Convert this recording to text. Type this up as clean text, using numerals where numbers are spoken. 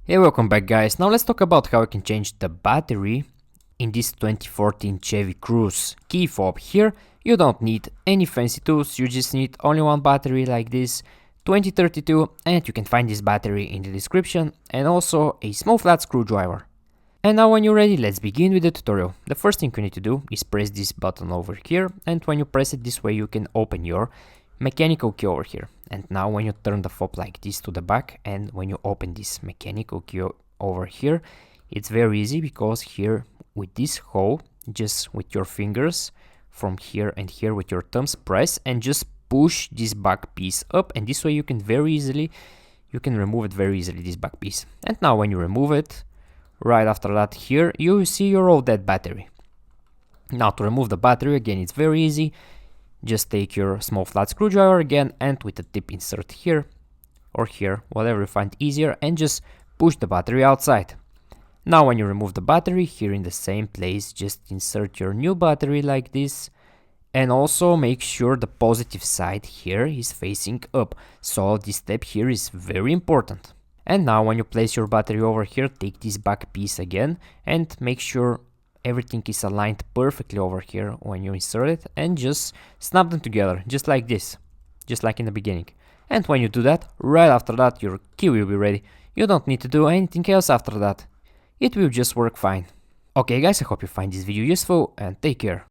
Hey, welcome back guys. Now let's talk about how you can change the battery in this 2014 Chevy Cruze key fob. Here you don't need any fancy tools, you just need only one battery like this 2032, and you can find this battery in the description, and also a small flat screwdriver. And now when you're ready, let's begin with the tutorial. The first thing you need to do is press this button over here, and when you press it this way you can open your mechanical key over here. And now when you turn the fob like this to the back, and when you open this mechanical key over here, it's very easy, because here with this hole, just with your fingers from here and here with your thumbs, press and just push this back piece up, and this way you can remove it very easily, this back piece. And now when you remove it, right after that here you see your old dead battery. Now to remove the battery again, it's very easy. Just take your small flat screwdriver again, and with the tip insert here or here, whatever you find easier, and just push the battery outside. Now when you remove the battery, here in the same place, just insert your new battery like this, and also make sure the positive side here is facing up. So this step here is very important. And now when you place your battery over here, take this back piece again and make sure everything is aligned perfectly over here when you insert it, and just snap them together, just like this, just like in the beginning. And when you do that, right after that your key will be ready. You don't need to do anything else after that. It will just work fine. Okay guys, I hope you find this video useful, and take care.